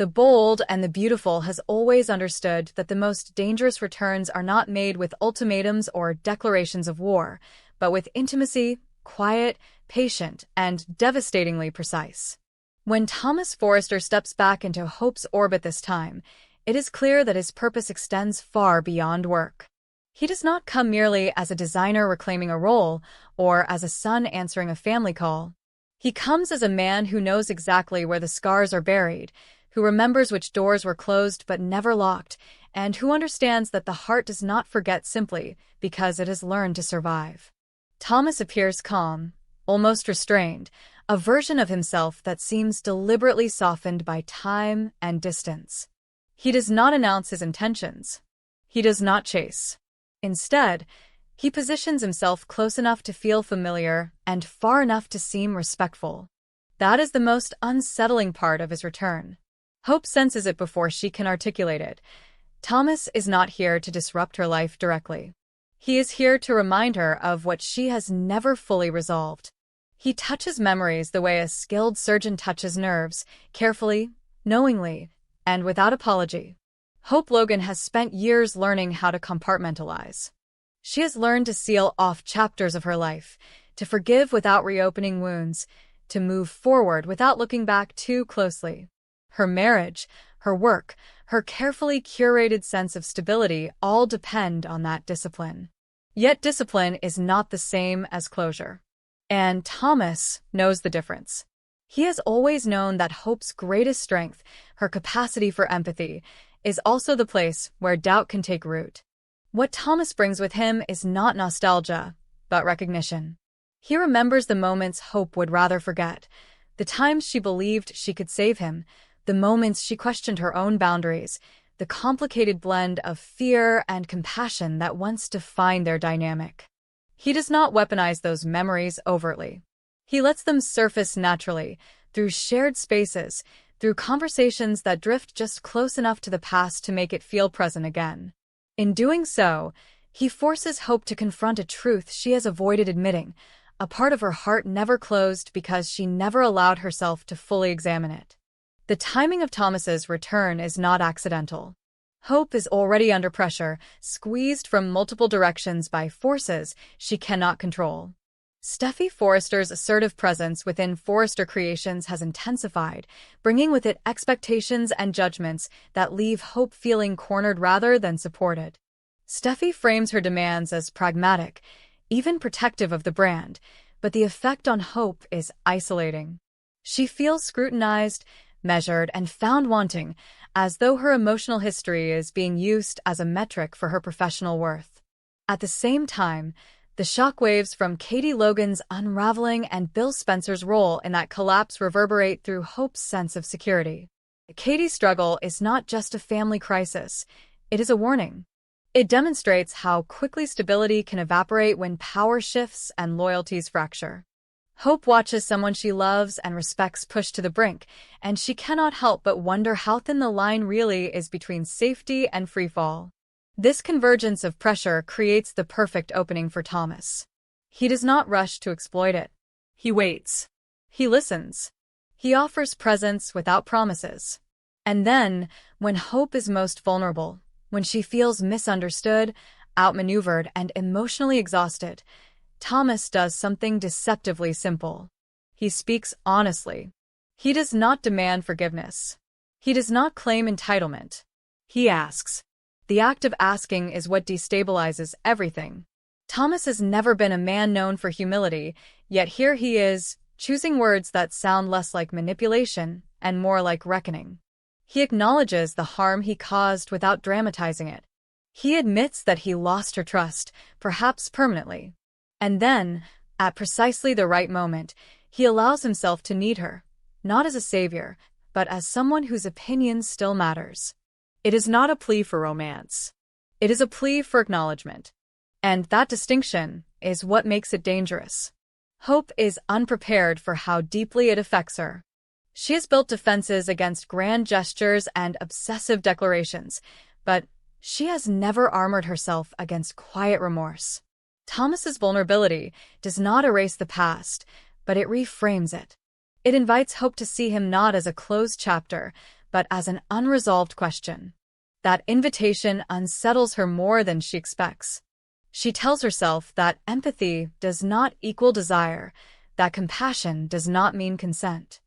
The bold and the beautiful has always understood that the most dangerous returns are not made with ultimatums or declarations of war, but with intimacy, quiet, patient, and devastatingly precise. When Thomas Forrester steps back into Hope's orbit this time, it is clear that his purpose extends far beyond work. He does not come merely as a designer reclaiming a role or as a son answering a family call. He comes as a man who knows exactly where the scars are buried, who remembers which doors were closed but never locked, and who understands that the heart does not forget simply because it has learned to survive. Thomas appears calm, almost restrained, a version of himself that seems deliberately softened by time and distance. He does not announce his intentions. He does not chase. Instead, he positions himself close enough to feel familiar and far enough to seem respectful. That is the most unsettling part of his return. Hope senses it before she can articulate it. Thomas is not here to disrupt her life directly. He is here to remind her of what she has never fully resolved. He touches memories the way a skilled surgeon touches nerves, carefully, knowingly, and without apology. Hope Logan has spent years learning how to compartmentalize. She has learned to seal off chapters of her life, to forgive without reopening wounds, to move forward without looking back too closely. Her marriage, her work, her carefully curated sense of stability all depend on that discipline. Yet discipline is not the same as closure. And Thomas knows the difference. He has always known that Hope's greatest strength, her capacity for empathy, is also the place where doubt can take root. What Thomas brings with him is not nostalgia, but recognition. He remembers the moments Hope would rather forget, the times she believed she could save him, the moments she questioned her own boundaries, the complicated blend of fear and compassion that once defined their dynamic. He does not weaponize those memories overtly. He lets them surface naturally, through shared spaces, through conversations that drift just close enough to the past to make it feel present again. In doing so, he forces Hope to confront a truth she has avoided admitting, a part of her heart never closed because she never allowed herself to fully examine it. The timing of Thomas's return is not accidental. Hope is already under pressure, squeezed from multiple directions by forces she cannot control. Steffi Forrester's assertive presence within Forrester Creations has intensified, bringing with it expectations and judgments that leave Hope feeling cornered rather than supported. Steffi frames her demands as pragmatic, even protective of the brand, but the effect on Hope is isolating. She feels scrutinized, measured, and found wanting, as though her emotional history is being used as a metric for her professional worth. At the same time, the shockwaves from Katie Logan's unraveling and Bill Spencer's role in that collapse reverberate through Hope's sense of security. Katie's struggle is not just a family crisis, it is a warning. It demonstrates how quickly stability can evaporate when power shifts and loyalties fracture. Hope watches someone she loves and respects pushed to the brink, and she cannot help but wonder how thin the line really is between safety and freefall. This convergence of pressure creates the perfect opening for Thomas. He does not rush to exploit it. He waits. He listens. He offers presence without promises. And then, when Hope is most vulnerable, when she feels misunderstood, outmaneuvered, and emotionally exhausted, Thomas does something deceptively simple. He speaks honestly. He does not demand forgiveness. He does not claim entitlement. He asks. The act of asking is what destabilizes everything. Thomas has never been a man known for humility, yet here he is, choosing words that sound less like manipulation and more like reckoning. He acknowledges the harm he caused without dramatizing it. He admits that he lost her trust, perhaps permanently. And then, at precisely the right moment, he allows himself to need her, not as a savior, but as someone whose opinion still matters. It is not a plea for romance. It is a plea for acknowledgement. And that distinction is what makes it dangerous. Hope is unprepared for how deeply it affects her. She has built defenses against grand gestures and obsessive declarations, but she has never armored herself against quiet remorse. Thomas's vulnerability does not erase the past, but it reframes it. It invites Hope to see him not as a closed chapter, but as an unresolved question. That invitation unsettles her more than she expects. She tells herself that empathy does not equal desire, that compassion does not mean consent.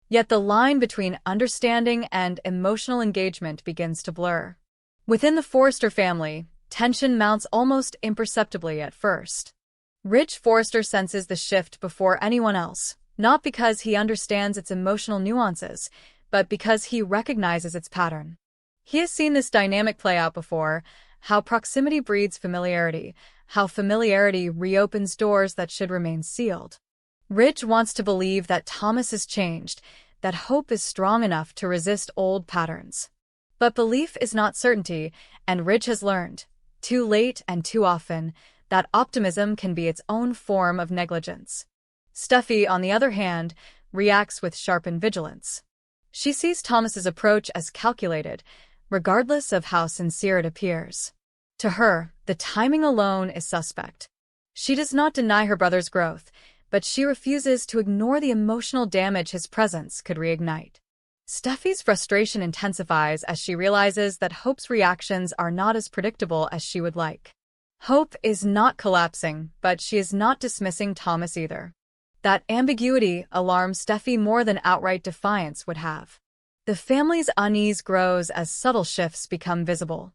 Yet the line between understanding and emotional engagement begins to blur. Within the Forrester family, tension mounts almost imperceptibly at first. Rich Forrester senses the shift before anyone else, not because he understands its emotional nuances, but because he recognizes its pattern. He has seen this dynamic play out before, how proximity breeds familiarity, how familiarity reopens doors that should remain sealed. Rich wants to believe that Thomas is changed, that hope is strong enough to resist old patterns. But belief is not certainty, and Rich has learned, too late and too often, that optimism can be its own form of negligence. Steffi, on the other hand, reacts with sharpened vigilance. She sees Thomas's approach as calculated, regardless of how sincere it appears. To her, the timing alone is suspect. She does not deny her brother's growth, but she refuses to ignore the emotional damage his presence could reignite. Steffi's frustration intensifies as she realizes that Hope's reactions are not as predictable as she would like. Hope is not collapsing, but she is not dismissing Thomas either. That ambiguity alarms Steffi more than outright defiance would have. The family's unease grows as subtle shifts become visible.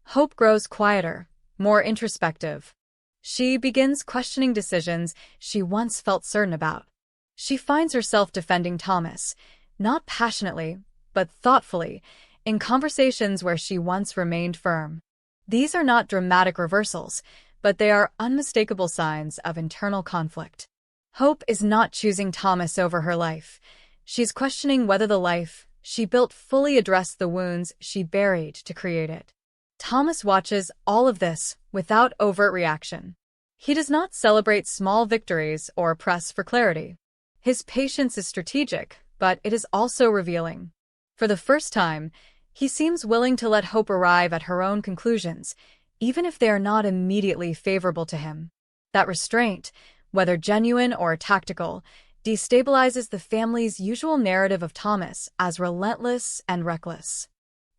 Hope grows quieter, more introspective. She begins questioning decisions she once felt certain about. She finds herself defending Thomas, not passionately, but thoughtfully, in conversations where she once remained firm. These are not dramatic reversals, but they are unmistakable signs of internal conflict. Hope is not choosing Thomas over her life. She's questioning whether the life she built fully addressed the wounds she buried to create it. Thomas watches all of this without overt reaction. He does not celebrate small victories or press for clarity. His patience is strategic, but it is also revealing. For the first time, he seems willing to let Hope arrive at her own conclusions, even if they are not immediately favorable to him. That restraint, whether genuine or tactical, destabilizes the family's usual narrative of Thomas as relentless and reckless.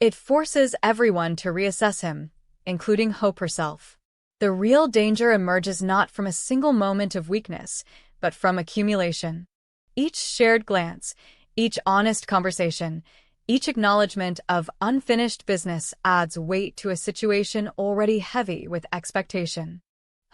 It forces everyone to reassess him, including Hope herself. The real danger emerges not from a single moment of weakness, but from accumulation. Each shared glance, each honest conversation, each acknowledgement of unfinished business adds weight to a situation already heavy with expectation.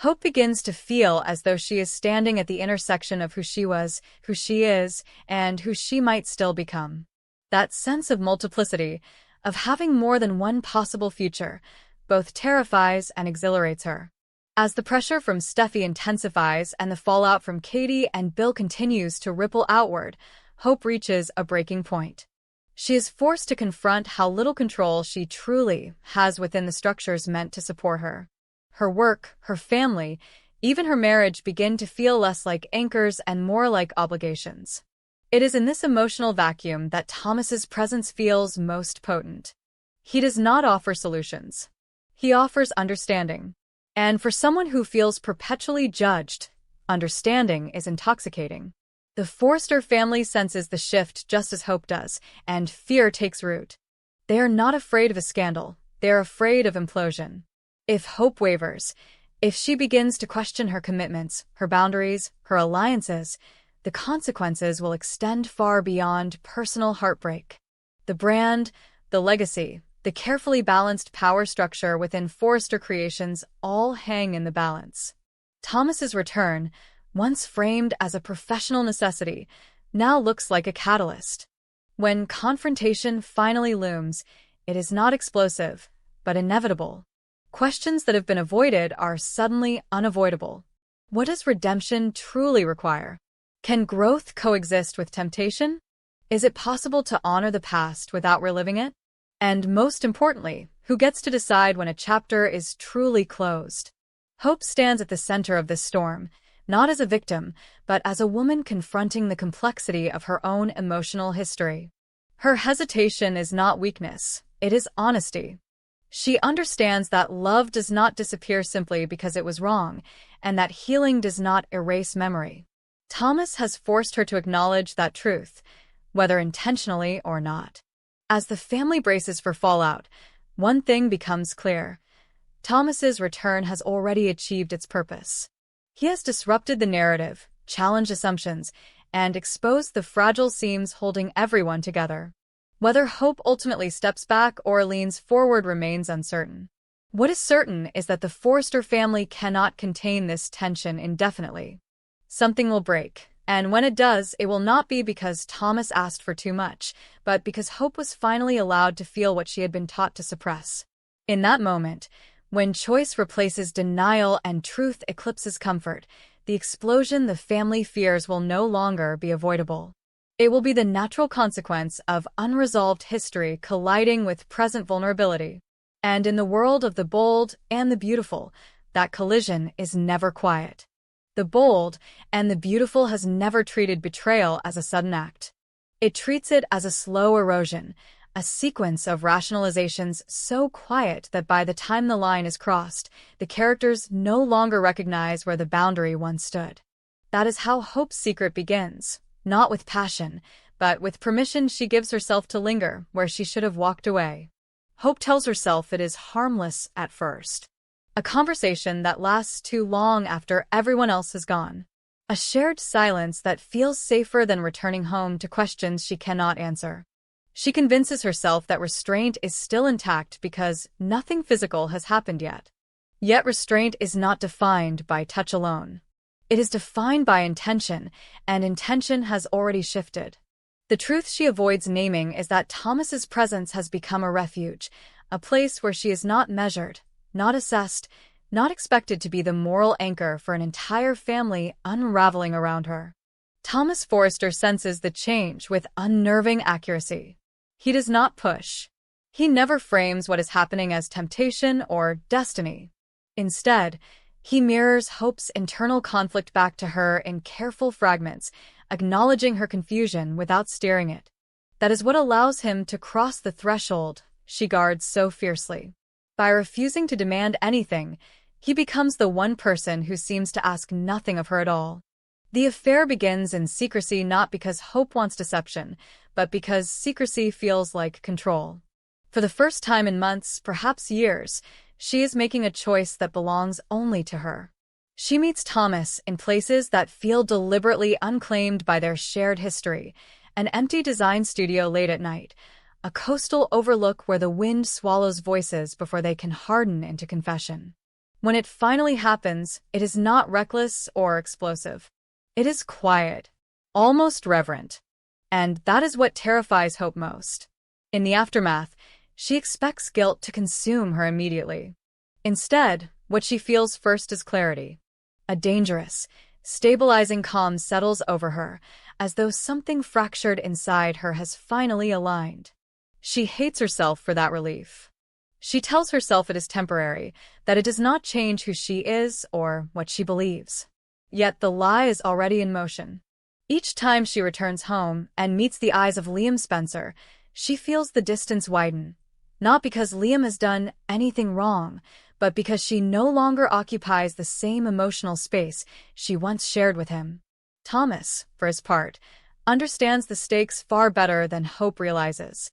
Hope begins to feel as though she is standing at the intersection of who she was, who she is, and who she might still become. That sense of multiplicity, of having more than one possible future, both terrifies and exhilarates her. As the pressure from Steffi intensifies and the fallout from Katie and Bill continues to ripple outward, Hope reaches a breaking point. She is forced to confront how little control she truly has within the structures meant to support her. Her work, her family, even her marriage begin to feel less like anchors and more like obligations. It is in this emotional vacuum that Thomas's presence feels most potent. He does not offer solutions. He offers understanding. And for someone who feels perpetually judged, understanding is intoxicating. The Forrester family senses the shift just as Hope does, and fear takes root. They are not afraid of a scandal, they are afraid of implosion. If Hope wavers, if she begins to question her commitments, her boundaries, her alliances, the consequences will extend far beyond personal heartbreak. The brand, the legacy, the carefully balanced power structure within Forrester Creations all hang in the balance. Thomas's return, once framed as a professional necessity, now looks like a catalyst. When confrontation finally looms, it is not explosive, but inevitable. Questions that have been avoided are suddenly unavoidable. What does redemption truly require? Can growth coexist with temptation? Is it possible to honor the past without reliving it? And most importantly, who gets to decide when a chapter is truly closed? Hope stands at the center of this storm, not as a victim, but as a woman confronting the complexity of her own emotional history. Her hesitation is not weakness, it is honesty. She understands that love does not disappear simply because it was wrong, and that healing does not erase memory. Thomas has forced her to acknowledge that truth, whether intentionally or not. As the family braces for fallout, one thing becomes clear. Thomas's return has already achieved its purpose. He has disrupted the narrative, challenged assumptions, and exposed the fragile seams holding everyone together. Whether Hope ultimately steps back or leans forward remains uncertain. What is certain is that the Forrester family cannot contain this tension indefinitely. Something will break, and when it does, it will not be because Thomas asked for too much, but because Hope was finally allowed to feel what she had been taught to suppress. In that moment, when choice replaces denial and truth eclipses comfort, the explosion the family fears will no longer be avoidable. It will be the natural consequence of unresolved history colliding with present vulnerability. And in the world of the bold and the beautiful, that collision is never quiet. The bold and the beautiful has never treated betrayal as a sudden act. It treats it as a slow erosion, a sequence of rationalizations so quiet that by the time the line is crossed, the characters no longer recognize where the boundary once stood. That is how Hope's secret begins, not with passion, but with permission she gives herself to linger where she should have walked away. Hope tells herself it is harmless at first. A conversation that lasts too long after everyone else has gone. A shared silence that feels safer than returning home to questions she cannot answer. She convinces herself that restraint is still intact because nothing physical has happened yet. Yet restraint is not defined by touch alone. It is defined by intention, and intention has already shifted. The truth she avoids naming is that Thomas's presence has become a refuge, a place where she is not measured, not assessed, not expected to be the moral anchor for an entire family unraveling around her. Thomas Forrester senses the change with unnerving accuracy. He does not push. He never frames what is happening as temptation or destiny. Instead, he mirrors Hope's internal conflict back to her in careful fragments, acknowledging her confusion without steering it. That is what allows him to cross the threshold she guards so fiercely. By refusing to demand anything, he becomes the one person who seems to ask nothing of her at all. The affair begins in secrecy not because Hope wants deception, but because secrecy feels like control. For the first time in months, perhaps years, she is making a choice that belongs only to her. She meets Thomas in places that feel deliberately unclaimed by their shared history, an empty design studio late at night, a coastal overlook where the wind swallows voices before they can harden into confession. When it finally happens, it is not reckless or explosive. It is quiet, almost reverent. And that is what terrifies Hope most. In the aftermath, she expects guilt to consume her immediately. Instead, what she feels first is clarity. A dangerous, stabilizing calm settles over her, as though something fractured inside her has finally aligned. She hates herself for that relief. She tells herself it is temporary, that it does not change who she is or what she believes. Yet the lie is already in motion. Each time she returns home and meets the eyes of Liam Spencer, she feels the distance widen. Not because Liam has done anything wrong, but because she no longer occupies the same emotional space she once shared with him. Thomas, for his part, understands the stakes far better than Hope realizes.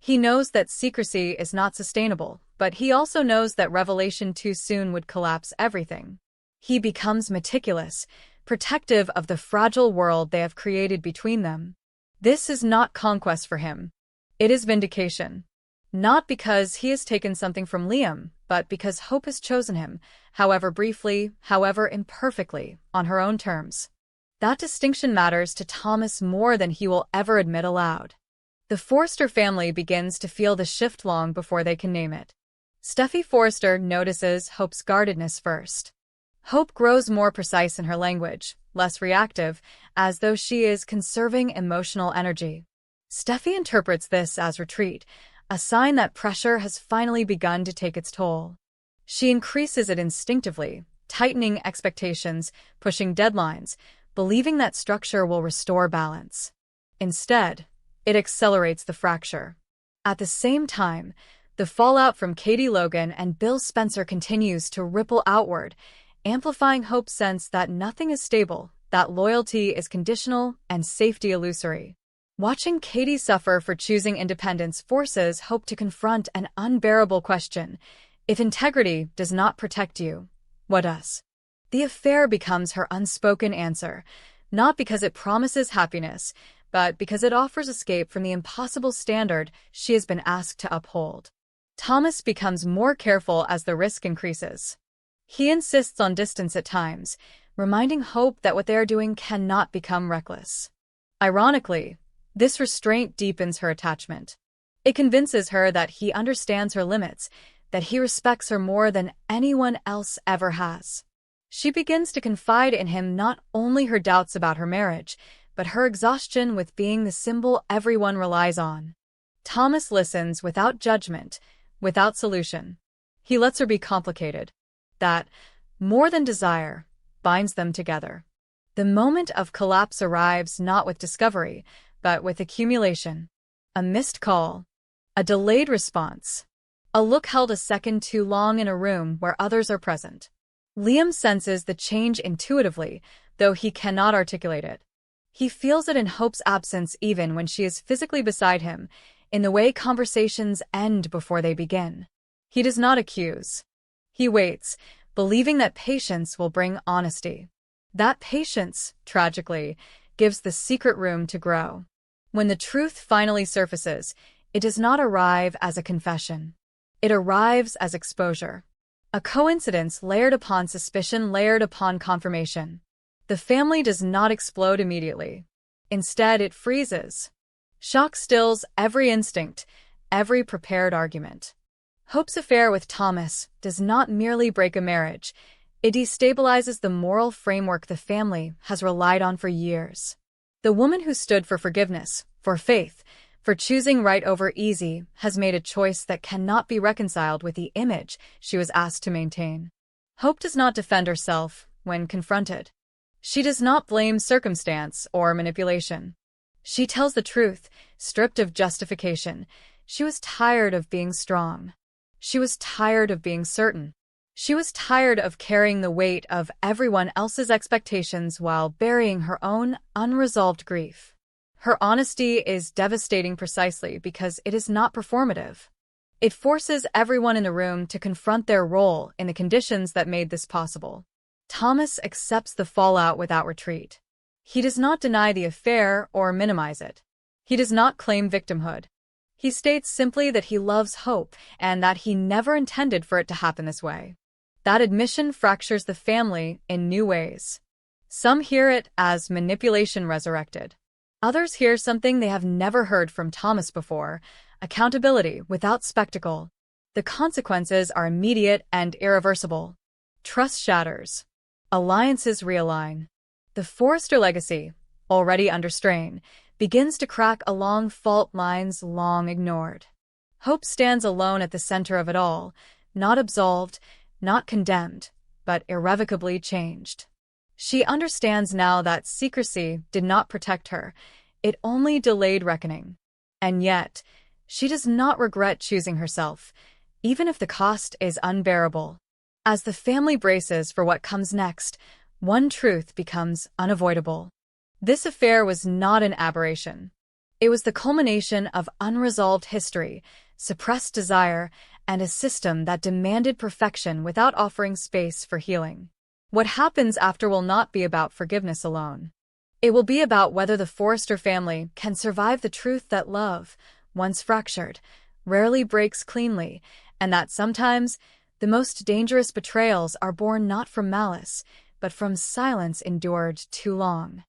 He knows that secrecy is not sustainable, but he also knows that revelation too soon would collapse everything. He becomes meticulous, protective of the fragile world they have created between them. This is not conquest for him. It is vindication. Not because he has taken something from Liam, but because Hope has chosen him, however briefly, however imperfectly, on her own terms. That distinction matters to Thomas more than he will ever admit aloud. The Forrester family begins to feel the shift long before they can name it. Steffi Forrester notices Hope's guardedness first. Hope grows more precise in her language, less reactive, as though she is conserving emotional energy. Steffi interprets this as retreat, a sign that pressure has finally begun to take its toll. She increases it instinctively, tightening expectations, pushing deadlines, believing that structure will restore balance. Instead, it accelerates the fracture. At the same time, the fallout from Katie Logan and Bill Spencer continues to ripple outward, amplifying Hope's sense that nothing is stable, that loyalty is conditional, and safety illusory. Watching Katie suffer for choosing independence forces Hope to confront an unbearable question. If integrity does not protect you, what does? The affair becomes her unspoken answer, not because it promises happiness, but because it offers escape from the impossible standard she has been asked to uphold. Thomas becomes more careful as the risk increases. He insists on distance at times, reminding Hope that what they are doing cannot become reckless. Ironically, this restraint deepens her attachment. It convinces her that he understands her limits, that he respects her more than anyone else ever has. She begins to confide in him not only her doubts about her marriage, but her exhaustion with being the symbol everyone relies on. Thomas listens without judgment, without solution. He lets her be complicated. That, more than desire, binds them together. The moment of collapse arrives not with discovery, but with accumulation. A missed call, a delayed response, a look held a second too long in a room where others are present. Liam senses the change intuitively, though he cannot articulate it. He feels it in Hope's absence even when she is physically beside him, in the way conversations end before they begin. He does not accuse. He waits, believing that patience will bring honesty. That patience, tragically, gives the secret room to grow. When the truth finally surfaces, it does not arrive as a confession. It arrives as exposure. A coincidence layered upon suspicion layered upon confirmation. The family does not explode immediately. Instead, it freezes. Shock stills every instinct, every prepared argument. Hope's affair with Thomas does not merely break a marriage. It destabilizes the moral framework the family has relied on for years. The woman who stood for forgiveness, for faith, for choosing right over easy, has made a choice that cannot be reconciled with the image she was asked to maintain. Hope does not defend herself when confronted. She does not blame circumstance or manipulation. She tells the truth, stripped of justification. She was tired of being strong. She was tired of being certain. She was tired of carrying the weight of everyone else's expectations while burying her own unresolved grief. Her honesty is devastating precisely because it is not performative. It forces everyone in the room to confront their role in the conditions that made this possible. Thomas accepts the fallout without retreat. He does not deny the affair or minimize it. He does not claim victimhood. He states simply that he loves Hope and that he never intended for it to happen this way. That admission fractures the family in new ways. Some hear it as manipulation resurrected. Others hear something they have never heard from Thomas before: accountability without spectacle. The consequences are immediate and irreversible. Trust shatters. Alliances realign. The Forrester legacy, already under strain, begins to crack along fault lines long ignored. Hope stands alone at the center of it all, not absolved, not condemned, but irrevocably changed. She understands now that secrecy did not protect her, it only delayed reckoning. And yet, she does not regret choosing herself, even if the cost is unbearable. As the family braces for what comes next, one truth becomes unavoidable. This affair was not an aberration. It was the culmination of unresolved history, suppressed desire, and a system that demanded perfection without offering space for healing. What happens after will not be about forgiveness alone. It will be about whether the Forrester family can survive the truth that love, once fractured, rarely breaks cleanly, and that sometimes the most dangerous betrayals are born not from malice, but from silence endured too long.